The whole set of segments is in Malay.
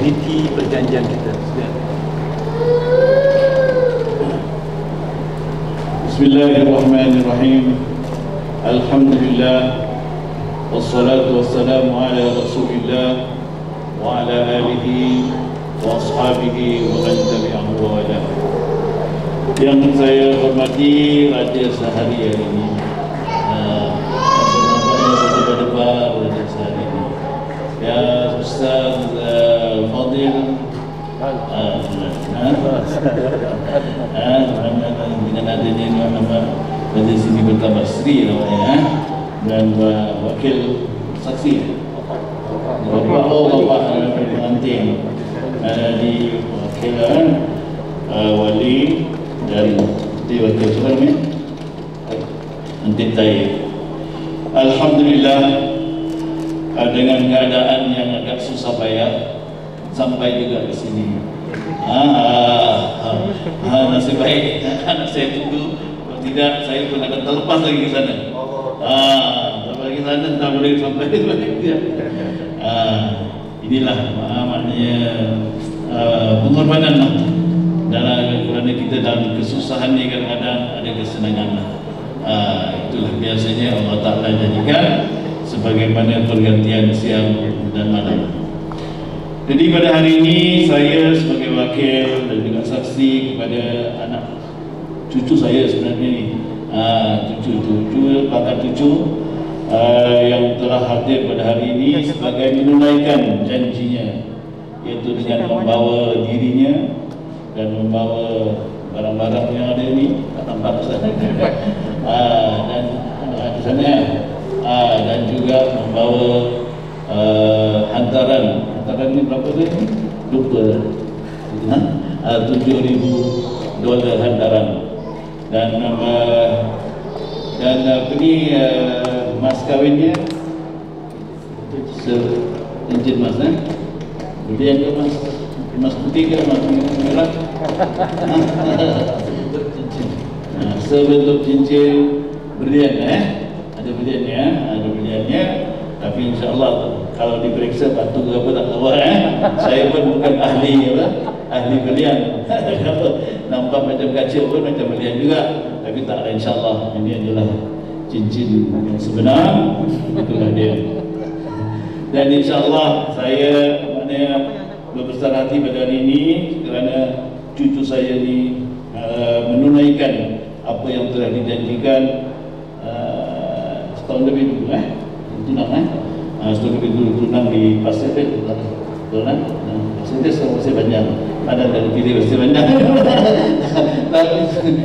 meniti perjanjian kita. Bismillahirrahmanirrahim. Alhamdulillah, wassalatu wassalamu ala Rasulillah wa ala alihi wa ashabihi wa man tabi'ahu wa wala. Yang saya hormati Raja Sehari hari ini, berdebar Raja Sehari ini, ya Ustaz Fadil, dengan adanya nama Raja sini bertambah Sri namanya, dan wakil saksi Bapak pengantin di wakilan wali dan di wakil suami nanti saya. Alhamdulillah, dengan keadaan yang agak susah payah sampai juga ke sini. Nasib baik anak saya tunggu, kalau tidak saya pun akan terlepas lagi ke sana. Terlepas lagi ke sana, tak boleh sampai dia. Inilah maknanya pengorbanan lah. Kerana kita dalam kesusahan ni kadang-kadang ada kesenangan lah. Itulah biasanya Allah Ta'ala jadikan sebagaimana pergantian siang dan malam. Jadi pada hari ini saya sebagai wakil dan juga saksi kepada anak cucu saya sebenarnya ni, bakal cucu yang telah hadir pada hari ini sebagai menunaikan janjinya, iaitu dengan membawa dirinya dan membawa barang-barang yang ada ni, tak nampak sana dan di sana, dan juga membawa hantaran ni berapa tu? Lupa. $7,000 hantaran. Dan apa ni, mas kawinnya cincin mas, berlian ke mas? Mas putih ke mas merah? Sebentuk cincin berlian, ada berliannya, tapi insyaAllah kalau diperiksa batu ke apa tak tahu. Saya pun bukan ahli berlian. Kalau nampak macam kaca pun macam berlian juga, tapi tak ada, insyaAllah ini adalah cincin yang sebenar, itulah dia. Dan insyaAllah saya berbesar hati pada hari ini kerana cucu saya ni menunaikan apa yang telah dijanjikan setahun lebih dulu, tunang, setahun lebih dulu tunang di Pasir Ris, Pasir Ris masih panjang, ada dari pilih masih panjang. Tapi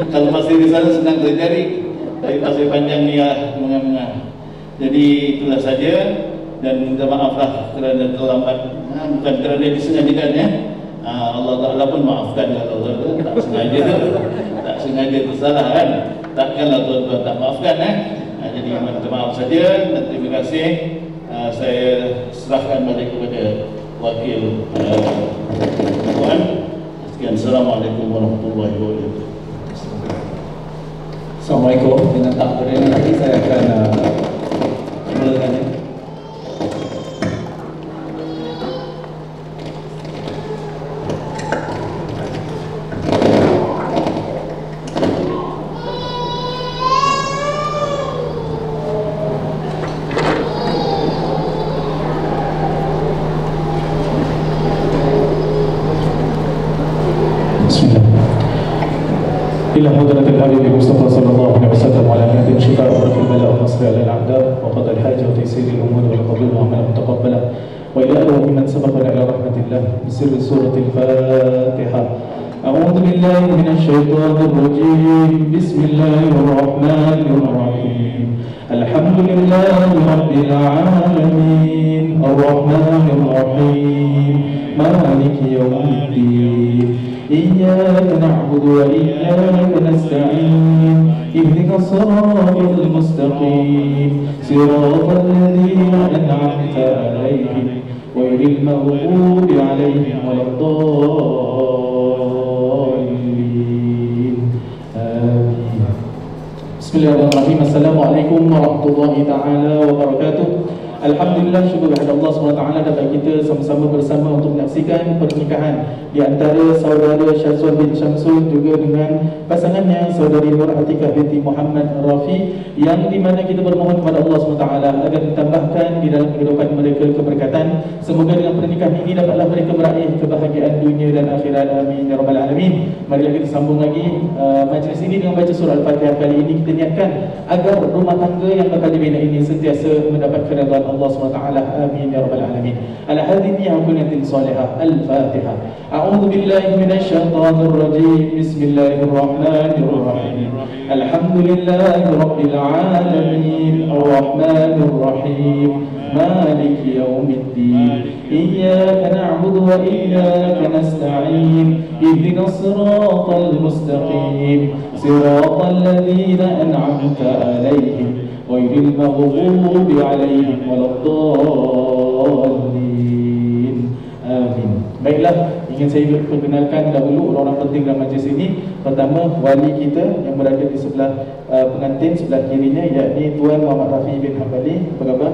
kalau Pasir Ris sana senang terjadi, tapi Pasir Panjang ni mengah-mengah. Jadi itulah saja, dan minta maaflah kerana terlambat, bukan kerana disengajakan, Allah Ta'ala pun maafkan kalau tak sengaja tersalah kan, takkanlah tuan-tuan tak maafkan. Jadi minta maaf saja dan terima kasih. Saya serahkan balik kepada wakil tuan. Sekian, Assalamualaikum warahmatullahi wabarakatuh. Assalamualaikum. Dengan tak berdaya lagi saya akan mulakannya. إلى حضرة الحبيب المصطفى صلى الله عليه وسلم وعلى نهج الشفاء وفي الملأ والنصر على الأعداء وقضى الحاجة وتيسير الأمور والقبول وعملا متقبلا، وإلى أروع من سبقنا إلى رحمة الله بسر سورة الفاتحة. أعوذ بالله من الشيطان الرجيم. بسم الله الرحمن الرحيم. الحمد لله رب العالمين الرحمن الرحيم مالك يوم الدين إياك نعبد وإياك نستعين اهدنا الصراط المستقيم صراط الذين أنعمت عليهم غير المغضوب عليهم ولا الضالين آمين. Bismillahirrahmanirrahim. Assalamualaikum warahmatullahi taala wabarakatuh. Alhamdulillah, syukur kepada Allah SWT dapat kita sama-sama bersama untuk menyaksikan pernikahan di antara saudara Syazwan bin Syamsul juga dengan pasangannya saudari Nur Atikah binti Muhammad Rafi, yang di mana kita bermohon kepada Allah SWT agar ditambahkan di dalam kehidupan mereka keberkatan. Semoga dengan pernikahan ini dapatlah mereka meraih kebahagiaan dunia dan akhirat. Amin ya rabbal alamin. Marilah kita sambung lagi majlis ini dengan baca surah Al-Fatihah. Kali ini kita niatkan agar rumah tangga yang bakal dibina ini sentiasa mendapat keridhaan Allah SWT. Amin ya rabbal alamin. Ala hadhihi akunatin salihah. Al-Fatihah. A'udzu billahi minasyaitonir rajim. Bismillahirrahmanirrahim. Alhamdulillahi rabbil alamin. Arrahmanir rahim. Maliki yaumiddin. Iyyaka na'budu wa iyyaka nasta'in. Ihdinas siratal mustaqim. Siratal ladzina an'amta 'alaihim ghairil maghdubi 'alaihim waladdallin. Amin. Baiklah, ingin saya perkenalkan dahulu orang-orang penting dalam majlis ini. Pertama, wali kita yang berada di sebelah pengantin, sebelah kirinya, yakni Tuan Muhammad Rafi bin Hambali. Apa khabar?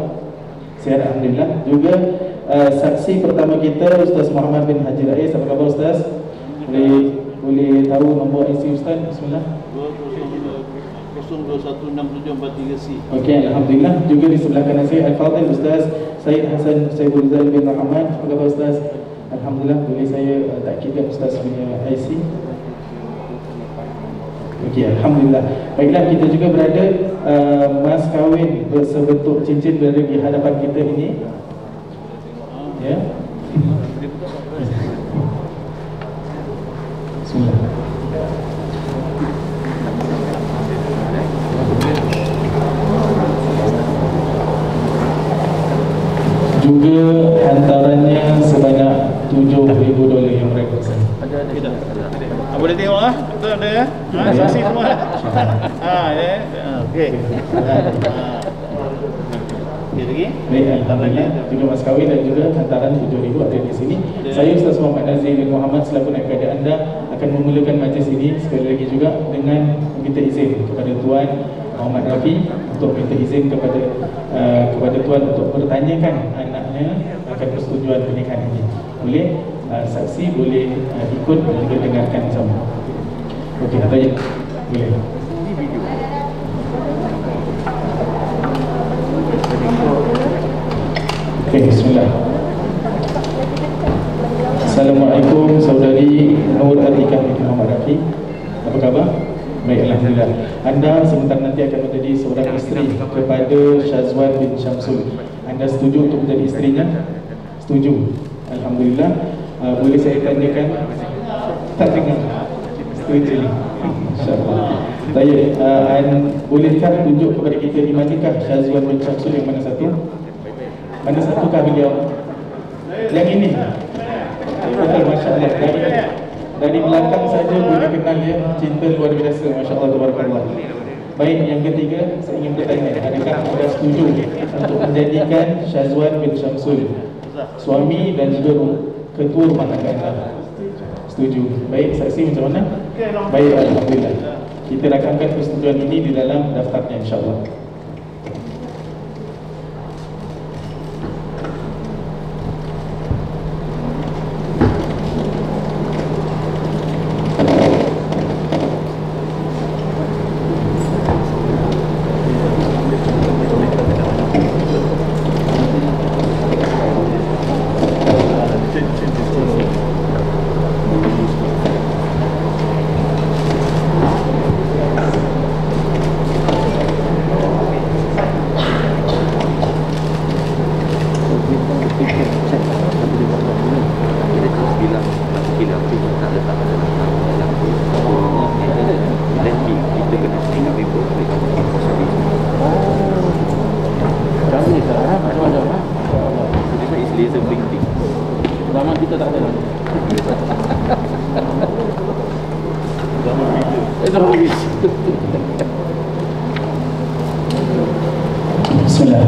Sihat, alhamdulillah. Juga saksi pertama kita, Ustaz Muhammad bin Haji Rais. Apa khabar Ustaz? Boleh tahu nombor IC Ustaz? Bismillah. 02167443C. Okey, alhamdulillah. Juga di sebelah kanan saya Al-Fadhil Ustaz Syed Hasan Saiful Rizal bin Rahman. Apa khabar Ustaz? Alhamdulillah. Boleh saya takkidkan Ustaz punya IC? Okey, alhamdulillah. Baiklah, kita juga berada mas kahwin bersebentuk cincin berada di hadapan kita ini. Ya. Bismillah. Juga hantarannya sebanyak $7,000 yang mereka pesan. Boleh tengok ah, betul ada ya? Saksi semua. Ya. Okey. Okey lagi. Baik, alhamdulillah. Juga mas kahwin dan juga hantaran $7,000 ada di sini. Saya Ustaz Muhammad Nazir bin Muhammad selaku naib kepada anda akan memulakan majlis ini sekali lagi juga dengan meminta izin kepada Tuan Muhammad Rafi untuk minta izin kepada Tuan untuk bertanyakan anaknya akan persetujuan pernikahan ini. Boleh? Saksi boleh ikut dan juga dengarkan sama. Okey, tanya. Boleh. Okey, bismillah. Assalamualaikum saudari Nur Atikah binti Muhammad Rafi. Apa khabar? Baik, alhamdulillah. Anda sebentar nanti akan menjadi seorang isteri kepada Syazwan bin Syamsul. Anda setuju untuk menjadi isterinya? Setuju. Alhamdulillah. Boleh saya tanyakan? Tak dengar. Setuju. InsyaAllah. Baik, bolehkah tunjuk kepada kita di manakah Syazwan bin Syamsul, yang mana satu? Mana satukah beliau? Yang ini? Betul, Masya Allah. Dari belakang saja boleh kenal dia. Cinta luar biasa, Masya Allah, tabarakallah. Baik, yang ketiga, saya ingin bertanya, adakah anda setuju untuk menjadikan Syazwan bin Syamsul suami dan juga ketua rumah tangga anda? Setuju. Baik, saksi macam mana? Baik, alhamdulillah. Kita rakamkan persetujuan ini di dalam daftarnya, insyaAllah. Bismillah.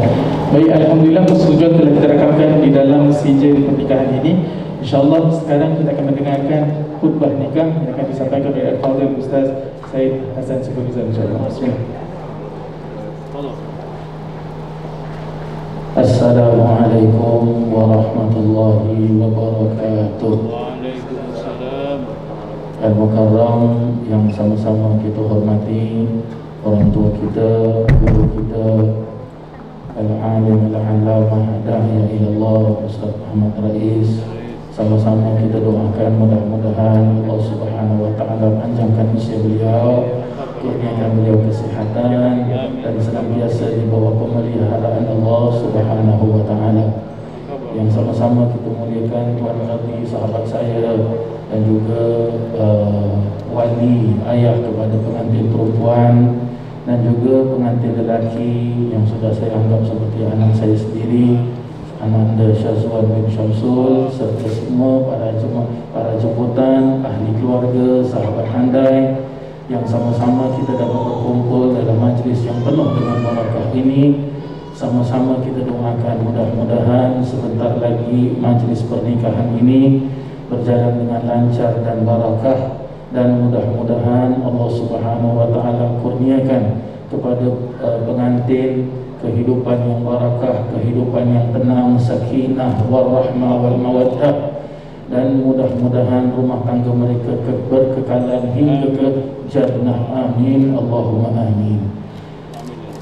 Baik, alhamdulillah persetujuan telah kita rakamkan di dalam sijil pernikahan ini. InsyaAllah sekarang kita akan mendengarkan khutbah nikah yang akan disampaikan oleh Al-Fadhil Ustaz Syed Hasan Saiful Rizal, insyaAllah. Bismillah. Assalamualaikum warahmatullahi wabarakatuh. Waalaikumsalam. Al-Mukarram yang sama-sama kita hormati, orang tua kita, guru kita, Al-Alim Al-Allamah Da'iyah Ilallah Ustaz Muhammad Rais. Sama-sama kita doakan mudah-mudahan Allah Subhanahu wa taala panjangkan usia beliau, kurniakan beliau kesehatan dan senantiasa di bawah pemeliharaan Allah Subhanahu wa taala. Yang sama-sama kita muliakan Tuan Qadhi, sahabat saya, dan juga wali ayah kepada pengantin perempuan dan juga pengantin lelaki yang sudah saya anggap seperti anak saya sendiri, Ananda Syazwan bin Syamsul, serta semua para jemputan, ahli keluarga, sahabat handai yang sama-sama kita dapat berkumpul dalam majlis yang penuh dengan barakah ini. Sama-sama kita doakan mudah-mudahan sebentar lagi majlis pernikahan ini berjalan dengan lancar dan barakah, dan mudah-mudahan Allah Subhanahu wa taala kurniakan kepada pengantin kehidupan yang barakah, kehidupan yang tenang, sakinah, warahmah, wal mawaddah, dan mudah-mudahan rumah tangga mereka berkekalan hingga ke jannah. Amin, Allahumma amin.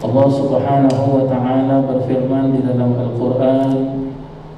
Allah Subhanahu wa taala berfirman di dalam Al-Quran,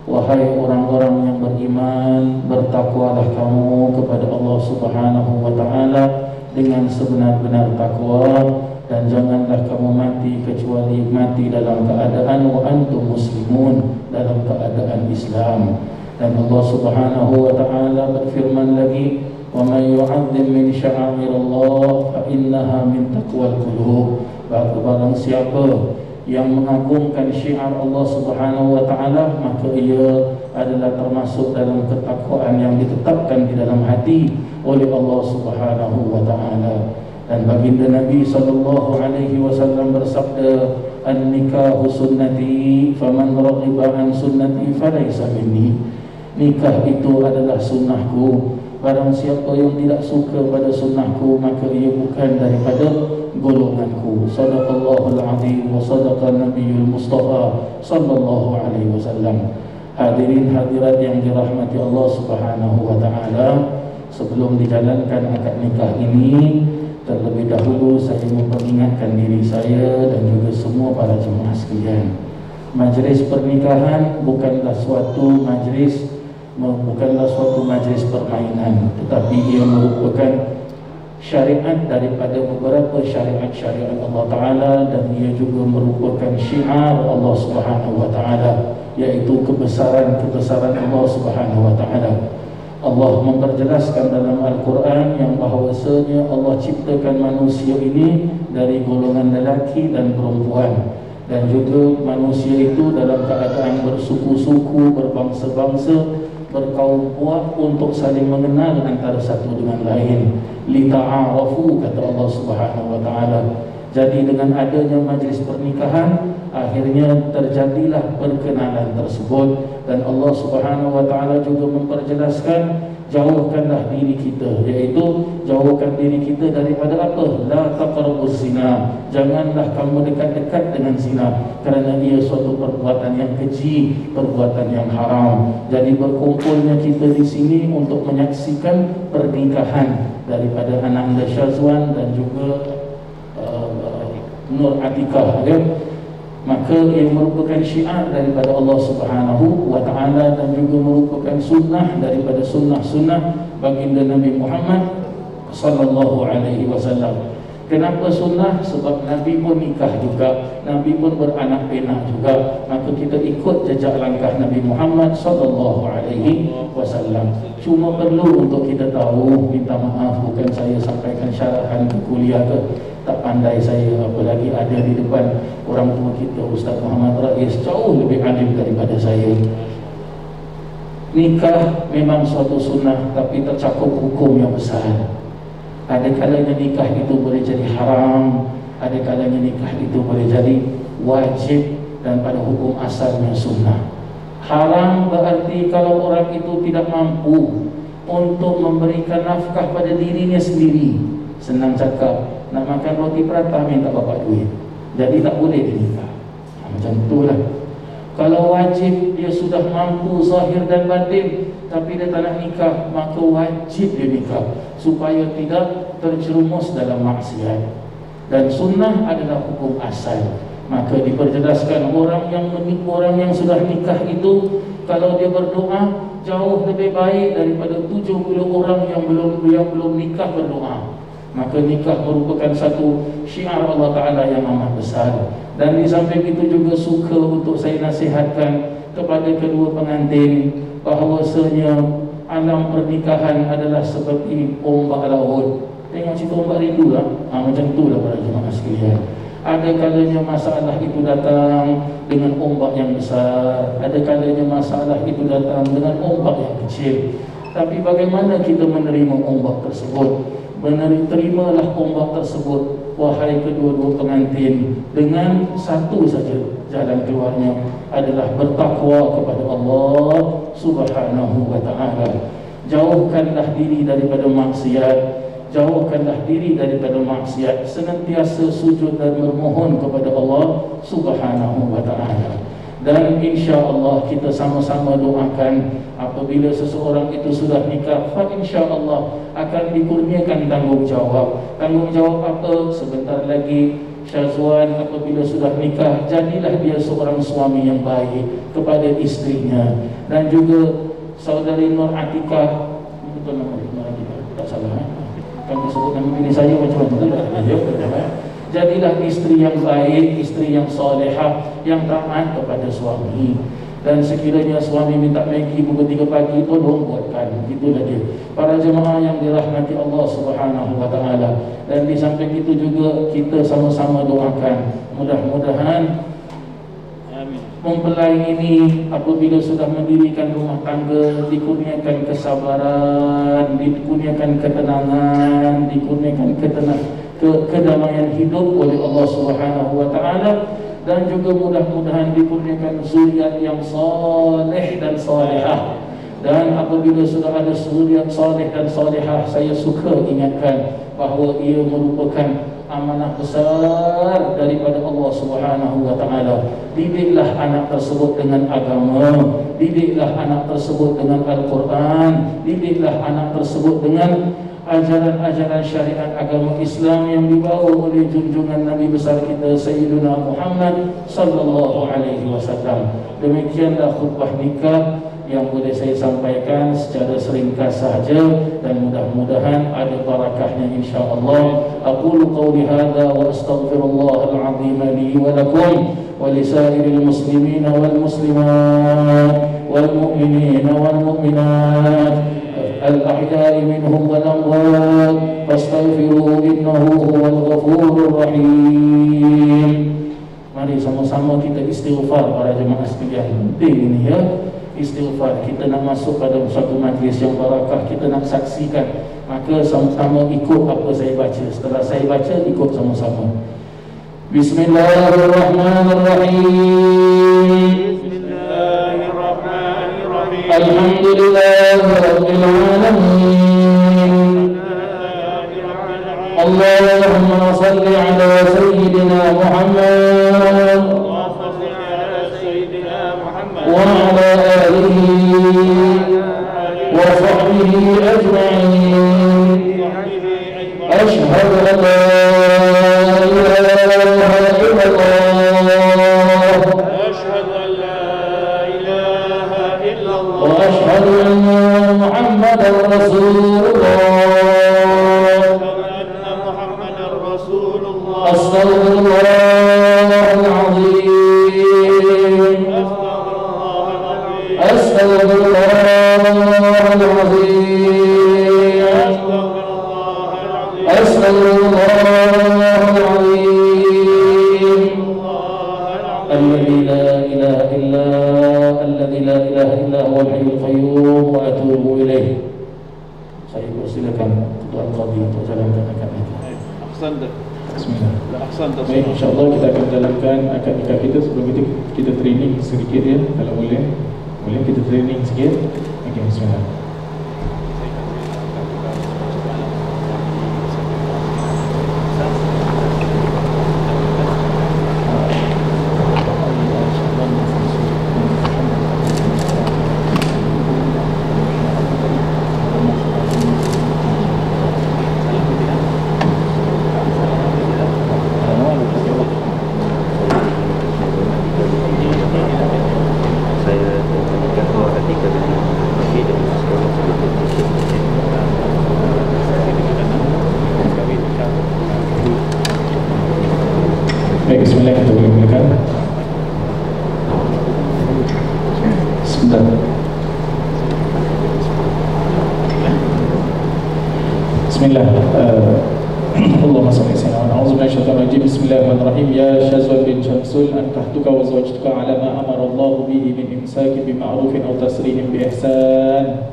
wahai orang-orang yang beriman, bertakwalah kamu kepada Allah Subhanahu wa taala dengan sebenar-benar takwa, dan janganlah kamu mati kecuali mati dalam keadaan wa antum muslimun, dalam keadaan Islam. Dan Allah Subhanahu wa taala berfirman lagi, wa may yu'azzim min sya'airillah fa innaha min taqwal qulub. Barang siapa yang mengagungkan syiar Allah Subhanahu wa taala, maka ia adalah termasuk dalam ketakwaan yang ditetapkan di dalam hati oleh Allah Subhanahu wa taala. Dan baginda Nabi sallallahu alaihi wasallam bersabda, an-nikahu sunnati faman raghiba an sunnati falaysa minni. Nikah itu adalah sunnahku, barang siapa yang tidak suka pada sunnahku maka ia bukan daripada golonganku. Sadaqallahul azim wa sadaqan nabiyul mustafa sallallahu alaihi wasallam. Hadirin hadirat yang dirahmati Allah Subhanahu wa taala, sebelum dijalankan akad nikah ini, terlebih dahulu saya memperingatkan diri saya dan juga semua para jemaah sekalian. Majlis pernikahan bukanlah suatu majlis permainan, tetapi ia merupakan syariat daripada beberapa syariat-syariat Allah Ta'ala, dan ia juga merupakan syiar Allah Subhanahu wa Ta'ala, iaitu kebesaran Allah Subhanahu wa Ta'ala. Allah memperjelaskan dalam Al-Quran yang bahawasanya Allah ciptakan manusia ini dari golongan lelaki dan perempuan, dan juga manusia itu dalam keadaan bersuku-suku, berbangsa-bangsa, berkaum puak, untuk saling mengenal antara satu dengan lain. Lita'arafu, kata Allah Subhanahu wa ta'ala. Jadi dengan adanya majlis pernikahan, akhirnya terjadilah perkenalan tersebut. Dan Allah Subhanahu wa ta'ala juga memperjelaskan, jauhkanlah diri kita, iaitu jauhkan diri kita daripada apa? La taqrabuz zina. Janganlah kamu dekat-dekat dengan zina, kerana ia suatu perbuatan yang keji, perbuatan yang haram. Jadi berkumpulnya kita di sini untuk menyaksikan pernikahan daripada Ananda Syazwan dan juga Nur Atikah, ya. Maka ia merupakan syiar daripada Allah Subhanahu wa ta'ala, dan juga merupakan sunnah daripada sunnah-sunnah baginda Nabi Muhammad sallallahu alaihi wasallam. Kenapa sunnah? Sebab Nabi pun nikah juga, Nabi pun beranak pinak juga. Maka kita ikut jejak langkah Nabi Muhammad sallallahu alaihi wasallam. Cuma perlu untuk kita tahu, minta maaf, bukan saya sampaikan syarahan ke kuliah ke, tak pandai saya, apalagi ada di depan orang tua kita Ustaz Muhammad Rais, jauh lebih alim daripada saya. Nikah memang suatu sunnah, tapi tercakup hukum yang besar. Ada kalanya nikah itu boleh jadi haram, ada kalanya nikah itu boleh jadi wajib, dan pada hukum asalnya sunnah. Haram berarti kalau orang itu tidak mampu untuk memberikan nafkah pada dirinya sendiri. Senang cakap, nak makan roti prata minta bapak duit, jadi tak boleh dinikah. Macam itulah. Kalau Kalau wajib dia sudah mampu zahir dan batin, tapi dia tak nak nikah, maka wajib dia nikah supaya tidak terjerumus dalam maksiat. Dan sunnah adalah hukum asal. Maka diperjelaskan orang yang sudah nikah itu, kalau dia berdoa jauh lebih baik daripada 70 orang yang belum nikah berdoa. Maka nikah merupakan satu syiar Allah Ta'ala yang amat besar. Dan di samping itu juga suka untuk saya nasihatkan kepada kedua pengantin bahawasanya alam pernikahan adalah seperti ombak laut. Tengok cerita ombak rindu lah, macam itulah para jemaah sekalian. Ada kalanya masalah itu datang dengan ombak yang besar, ada kalanya masalah itu datang dengan ombak yang kecil. Tapi bagaimana kita menerima ombak tersebut? Terimalah ombak tersebut, wahai kedua-dua pengantin, dengan satu saja jalan keluarnya adalah bertakwa kepada Allah Subhanahu wa ta'ala. Jauhkanlah diri daripada maksiat, jauhkanlah diri daripada maksiat, senantiasa sujud dan bermohon kepada Allah Subhanahu wa ta'ala. Dan insya-Allah kita sama-sama doakan apabila seseorang itu sudah nikah, insya-Allah akan dikurniakan tanggungjawab. Tanggungjawab apa? Sebentar lagi Syazwan apabila sudah nikah, jadilah dia seorang suami yang baik kepada istrinya. Dan juga saudari Nur Atikah, betul nama Nur Atikah, tak salah kan disebut nama bini saya macam-macam dah. Jadilah istri yang baik, istri yang solehah, yang taat kepada suami. Dan sekiranya suami minta Maggi pukul 3 pagi, tolong buatkan. Itulah dia. Para jemaah yang dirahmati Allah Subhanahu wa ta'ala. Dan di samping itu juga kita sama-sama doakan, mudah-mudahan mempelai ini apabila sudah mendirikan rumah tangga dikurniakan kesabaran, dikurniakan ketenangan, dikurniakan kedamaian hidup oleh Allah Subhanahu wa ta'ala. Dan juga mudah-mudahan dikurniakan zuriat yang saleh dan salihah. Dan apabila sudah ada zuriat saleh dan salihah, saya suka ingatkan bahawa ia merupakan amanah besar daripada Allah Subhanahu wa ta'ala. Didiklah anak tersebut dengan agama, didiklah anak tersebut dengan Al-Quran, didiklah anak tersebut dengan ajaran-ajaran syariat agama Islam yang dibawa oleh junjungan Nabi besar kita Sayyidina Muhammad sallallahu alaihi wasallam. Demikianlah khutbah nikah yang boleh saya sampaikan secara seringkas sahaja, dan mudah-mudahan ada barakahnya insya-Allah. Aqulu qawli hadza wa astaghfirullahal azim li wa lakum wa lisairil muslimina wal muslimat wal mu'minina wal mu'minat al-ahya'i minhum wal amwat fastaghfiruhu innahu huwal ghafurur rahim. Mari sama-sama kita istighfar para jemaah sekalian. Penting ini ya, istighfar. Kita nak masuk pada satu majlis yang barakah, kita nak saksikan, maka sama-sama ikut apa saya baca. Setelah saya baca, ikut sama-sama. Bismillahirrahmanirrahim. Bismillahirrahmanirrahim. Alhamdulillahirabbil alamin. Allahumma salli ala sayyidina Muhammad wa ala alihi wa sahbihi ajma'in. Ashhadu an la ilaha illallah, ashhadu an la ilaha illallah, wa ashhadu anna Muhammadar Rasulullah. Astaghfirullahal azim, astaghfirullahal azim, astaghfirullahal azim. Alladzi la ilaha illa huwal hayyul qayyum wa atubu ilaih. Saya persilakan Tuan Qadi untuk jalankan akad nikah. Ahsan. Bismillah. Ahsan. Baik, insyaAllah kita akan jalankan akad nikah kita. Sebelum itu kita training sedikit ya, kalau boleh. Boleh kita training sikit. Okey, bismillah. Rasul, ankahtuka wa zawajtuka ala ma amara Allah bihi min imsakin bima'rufin aw tasrihim bi ihsan.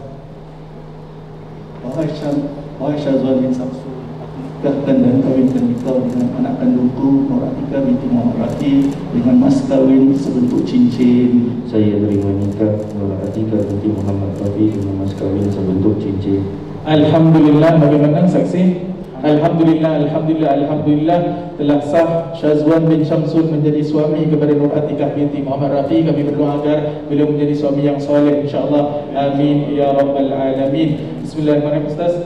Wahai Syazwan bin Samsul, aku nikahkan dan kawinkan engkau dengan anak kandungku Nur Atika binti Muhammad Rafi dengan mas kawin sebentuk cincin. Saya terima nikah Nur Atika binti Muhammad Rafi dengan mas kawin sebentuk cincin. Alhamdulillah, bagaimana saksi? Alhamdulillah, Alhamdulillah, Alhamdulillah, telah sah Syazwan bin Syamsul menjadi suami kepada Nur Atikah binti Muhammad Rafi. Kami berdoa agar beliau menjadi suami yang soleh, insyaAllah. Amin ya Rabbal Alamin. Bismillahirrahmanirrahim. Ustaz,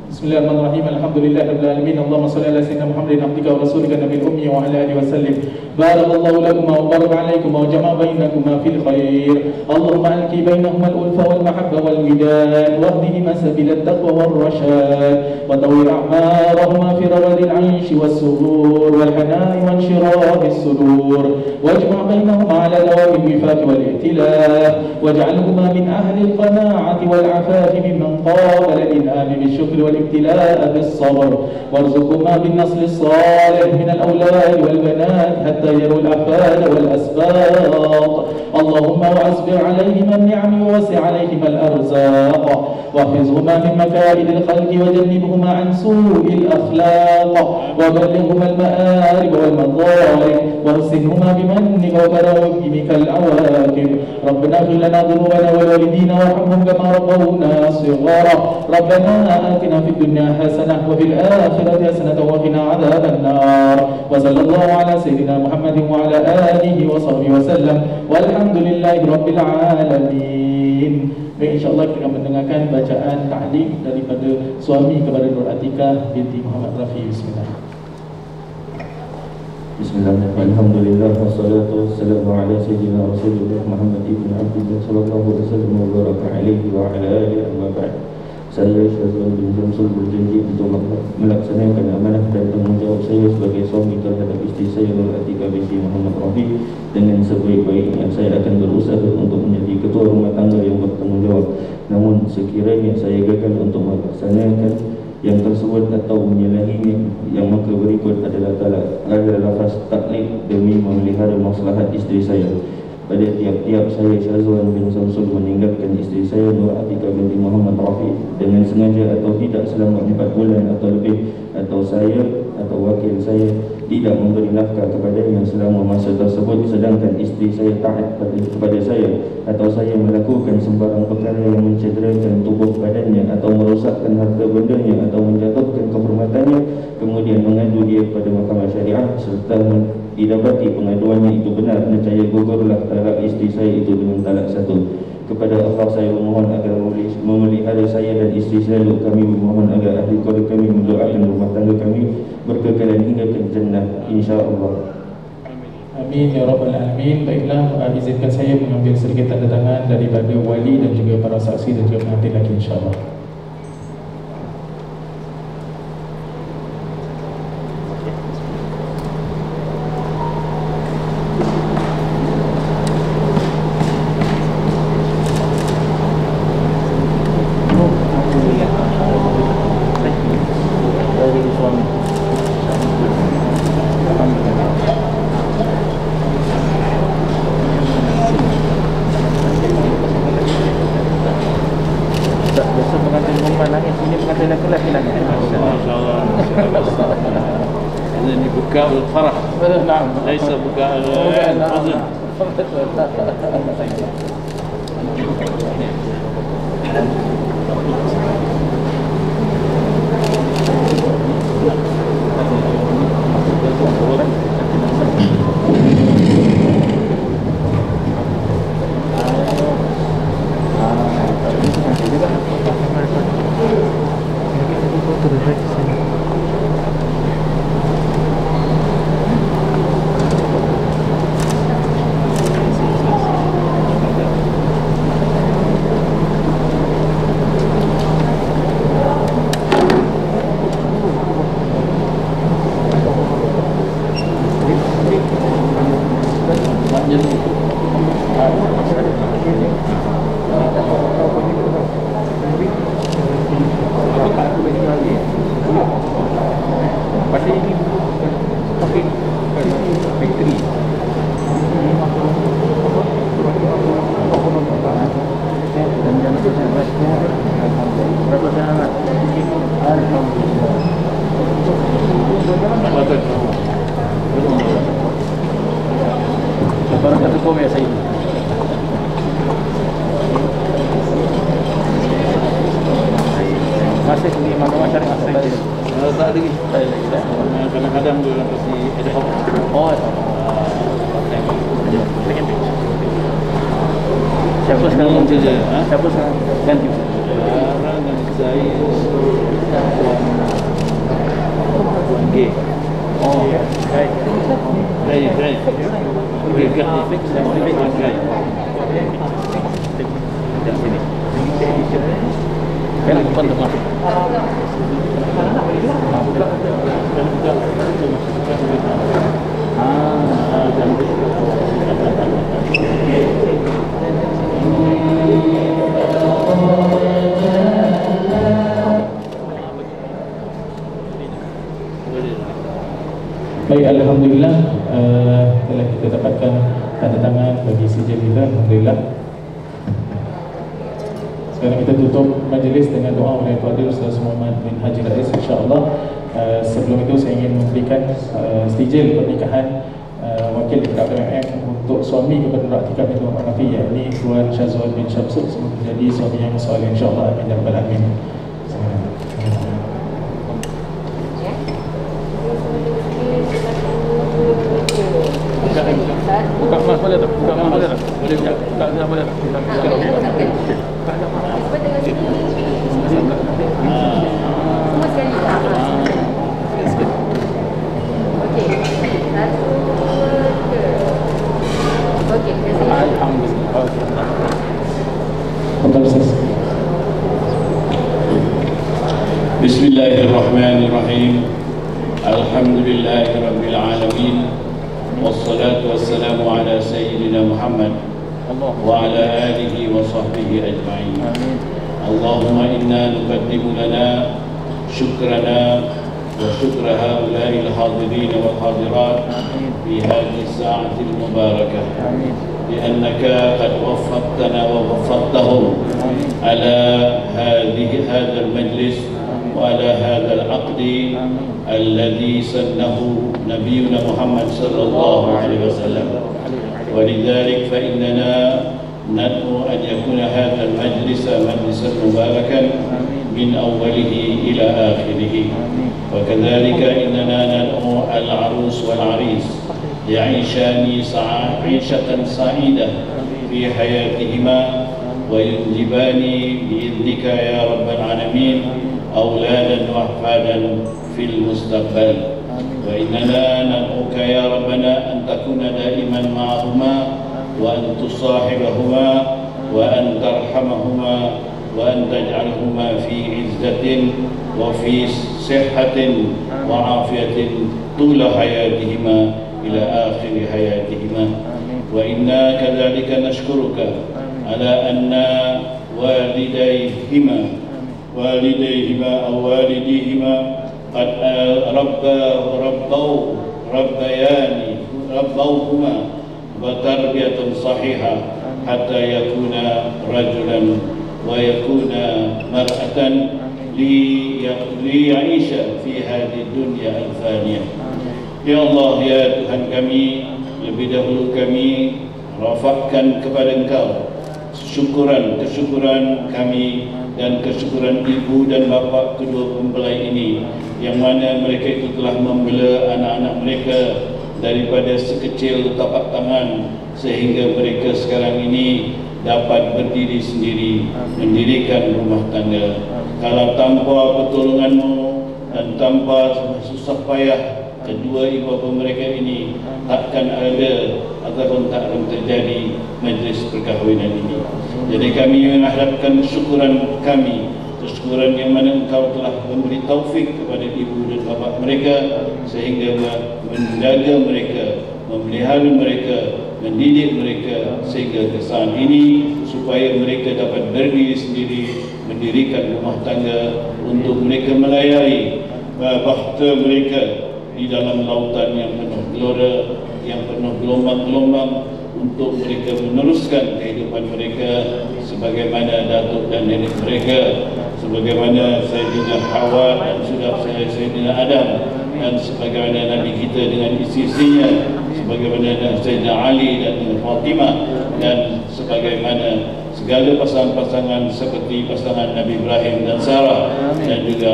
Bismillahirrahmanirrahim. Alhamdulillahirabbil alamin. Allahumma shalli ala sayyidina Muhammadin abdika wa rasulika nabiyil ummi wa ala alihi wa sallim. Barakallahu lakum wa baraka alaikum wa jama'a bainakuma fil khair. Allahumma alqi bainahuma al-ulfa wal mahabba wal widad wahdihima sabila at-taqwa wal rashad wa tawwir a'marahuma fi rawadil 'aishi was surur wal hanai wa inshirahi as-sudur wajma' bainahuma 'ala dawamil wifaq wal i'tilaf waj'alhuma min ahli al-qana'ati wal 'afaf mimman qabala al-in'am bisyukri wal ibtila'a bis-sabr warzuqhuma bin nasl as-salih min al-awlad wal banat hatta يروا الأفاد والأسباط. اللهم وأسبغ عليهما النعم ووسع عليهما الأرزاق واحفظهما من مكائد الخلق وجنبهما عن سوء الأخلاق وبلغهما المآرب والمظالم واحسنهما بمنك وكرمك العواقب. ربنا اغفر لنا ذنوبنا ولوالدينا وارحمهم كما ربونا صغارا. ربنا آتنا في الدنيا حسنة وفي الآخرة حسنة وقنا عذاب النار. وصلى الله على سيدنا محمد وعلى آله وصحبه وسلم والحمد لله رب العالمين. Baik, insyaAllah kita mendengarkan bacaan ta'lim daripada suami kepada Nur Atikah binti Muhammad Rafi. Bismillah. Bismillahirrahmanirrahim. Alhamdulillah wassalatu wassalamu ala sayyidina Rasulullah Muhammad ibn Abdullah sallallahu alaihi wasallam wa baraka alaihi wa ala alihi wa ba'd. Saya Syazwan bin Syamsul berjanji untuk melaksanakan amanah dan tanggungjawab saya sebagai suami terhadap isteri saya Nur Atikah binti Muhammad Rafi dengan sebaik-baiknya. Saya akan berusaha untuk menjadi ketua rumah tangga yang bertanggungjawab. Namun sekiranya saya gagal untuk melaksanakan yang tersebut atau menyalahinya, yang maka berikut adalah lafaz taklid demi memelihara maslahat isteri saya. Pada tiap-tiap saya Syazwan bin Samsul meninggalkan isteri saya Nur Atikah binti Muhammad Rafi dengan sengaja atau tidak selama 4 bulan atau lebih, atau saya atau wakil saya tidak memberi nafkah kepadanya selama masa tersebut, sedangkan isteri saya taat kepada saya, atau saya melakukan sembarang perkara yang mencederakan tubuh badannya atau merosakkan harta bendanya atau menjatuhkan kehormatannya, kemudian mengadu dia kepada mahkamah syariah serta didapati pengaduannya itu benar, nescaya gugurlah talak isteri saya itu dengan talak 1. Kepada Allah saya memohon agar memelihara saya dan isteri saya. Kami memohon agar ahli keluarga kami mendoakan rumah tangga kami berkekalan hingga ke jannah, insya-Allah. Amin ya Rabbal Alamin. Baiklah, izinkan saya mengambil sedikit tanda tangan daripada wali dan juga para saksi dan juga pengantin lagi, insya-Allah. ini buka al-farah. Naam, laisa buka al-hazn. Pasal ini pakai bateri. Barakatukum ya Sayyid. Masih di mana cari masih tak ada lagi. Kadang-kadang dia pasti ada hok. Oh, siapa sekarang muncul je? Siapa sekarang ganti? Sekarang ganti saya Puan G. Oh, baik. Baik. Okey, fix baik. Dari sini. Kan depan tu masuk. Baik, Alhamdulillah telah kita dapatkan tanda tangan bagi sijil kita. Alhamdulillah. Sekarang kita tutup majlis dengan doa oleh Fadil Ustaz Muhammad bin Haji Rais, insya-Allah. Sebelum itu saya ingin memberikan sijil pernikahan wakil Dekan PMM untuk suami kepada Nur Atikah binti Muhammad Rafi, yakni Tuan Syazwan bin Syamsul, semoga menjadi suami yang soleh insya-Allah. Amin ya rabbal alamin. Buka mas boleh tak? Buka mas boleh tak? Boleh buka saya boleh tak? Semua sekali. Okey. Satu, dua. Okey, alhamdulillah. Okey. Bismillahirrahmanirrahim. Alhamdulillahirabbil alamin. والصلاة والسلام على سيدنا محمد وعلى آله وصحبه أجمعين. اللهم إنا نقدم لنا شكرنا وشكر هؤلاء الحاضرين والحاضرات في هذه الساعة المباركة، لأنك قد وفقتنا ووفقتهم على هذا المجلس وعلى هذا العقد الذي سنه نبينا محمد صلى الله عليه وسلم. ولذلك فإننا ندعو أن يكون هذا المجلس مجلسا مباركا من أوله إلى آخره. وكذلك إننا ندعو العروس والعريس يعيشان عيشة سعيدة في حياتهما وينجبان بإذنك يا رب العالمين أولادا وأحفادا في المستقبل. وإننا ندعوك يا ربنا أن تكون دائما معهما وأن تصاحبهما وأن ترحمهما وأن تجعلهما في عزة وفي صحة وعافية طول حياتهما إلى آخر حياتهما. وإنا كذلك نشكرك على أن والديهما أو والديهما قد ربوهما بتربية صحيحة حتى يكون رجلا ويكون مرأة ليعيش في هذه الدنيا الفانية. Ya Allah, ya Tuhan kami, lebih dahulu kami rafakkan kepada Engkau kesyukuran kami dan kesyukuran ibu dan bapa kedua mempelai ini, yang mana mereka itu telah membela anak-anak mereka daripada sekecil tapak tangan sehingga mereka sekarang ini dapat berdiri sendiri, mendirikan rumah tangga. Kalau tanpa pertolongan-Mu dan tanpa susah payah kedua ibu bapa mereka ini, takkan ada ataupun tak akan terjadi majlis perkahwinan ini. Jadi kami mengharapkan kesyukuran kami, kesyukuran yang mana Engkau telah memberi taufik kepada ibu dan bapa mereka sehingga menjaga mereka, memelihara mereka, mendidik mereka sehingga ke saat ini, supaya mereka dapat berdiri sendiri, mendirikan rumah tangga untuk mereka melayari bahtera mereka di dalam lautan yang penuh gelora, yang penuh gelombang-gelombang, untuk mereka meneruskan kehidupan mereka sebagaimana datuk dan nenek mereka, sebagaimana Sayyidina Hawa dan sudah Sayyidina Adam, dan sebagaimana Nabi kita dengan isteri-isterinya, sebagaimana Sayyidina Ali dan Fatimah, dan sebagaimana segala pasangan-pasangan seperti pasangan Nabi Ibrahim dan Sarah dan juga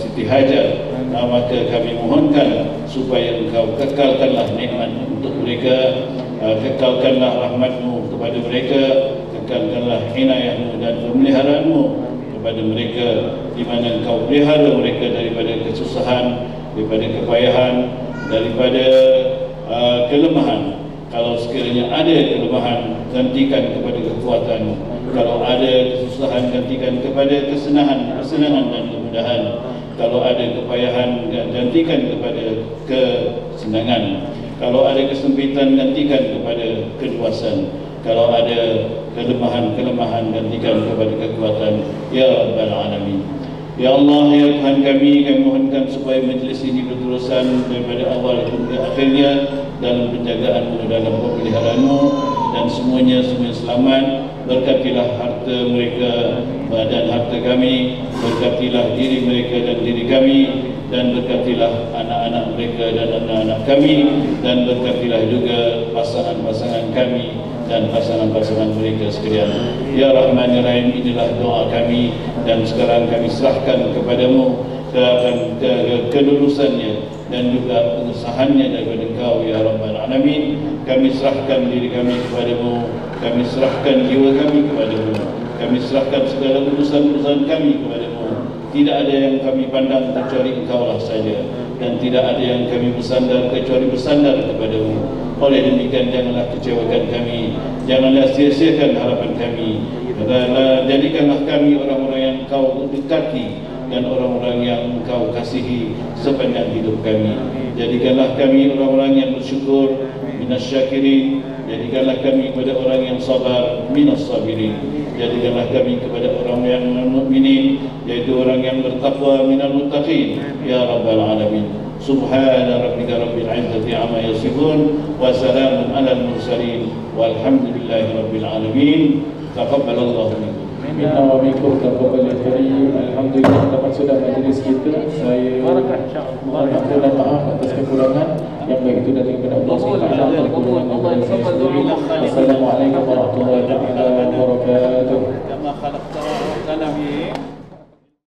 Siti Hajar. Maka kami mohonkan supaya Engkau kekalkanlah nikmat untuk mereka, kekalkanlah rahmat-Mu kepada mereka, kekalkanlah inayah-Mu dan pemeliharaanmu kepada mereka, di mana Engkau pelihara mereka daripada kesusahan, daripada kepayahan, daripada kelemahan. Kalau sekiranya ada kelemahan, gantikan kepada kekuatan. Kalau ada kesusahan, gantikan kepada kesenangan dan kemudahan. Kalau ada kepayahan, gantikan kepada kesenangan. Kalau ada kesempitan, gantikan kepada keluasan. Kalau ada kelemahan, gantikan kepada kekuatan. Ya Rabbal Alamin. Ya Allah, ya Tuhan kami mohonkan supaya majlis ini berterusan daripada awal hingga akhirnya dalam penjagaan-Mu, dalam pemeliharaanmu, dan semuanya selamat. Berkatilah harta mereka dan harta kami, berkatilah diri mereka dan diri kami, dan berkatilah anak-anak mereka dan anak-anak kami, dan berkatilah juga pasangan-pasangan kami dan pasangan-pasangan mereka sekalian. Ya Rahman Ya Rahim, inilah doa kami, dan sekarang kami serahkan kepadamu kelulusannya dan juga pengesahannya daripada Engkau ya Rabbal Alamin. Kami serahkan diri kami kepadamu, kami serahkan jiwa kami kepadamu, kami serahkan segala urusan-urusan kami kepadamu. Tidak ada yang kami pandang kecuali Engkau lah saja, dan tidak ada yang kami bersandar kecuali bersandar kepadamu. Oleh demikian, janganlah kecewakan kami, janganlah sia-siakan harapan kami. Jadikanlah kami orang-orang yang Engkau dekati dan orang-orang yang Engkau kasihi sepanjang hidup kami. Jadikanlah kami orang-orang yang bersyukur, minasyakirin. Jadikanlah kami kepada orang yang sabar, minas sabirin. Jadikanlah kami kepada orang yang mukminin, yaitu orang yang bertakwa, minal muttaqin. Ya Rabbal Alamin. Subhana rabbika rabbil izzati amma yasifun, wa salamun alal mursalin, walhamdulillahi rabbil alamin. Taqabbalallahu minkum. Minna wa minkum taqabbalan karim. Alhamdulillah, dapat sudah majlis kita. Saya mohon ampun dan maaf atas kekurangan yang baik itu dari kepada Allah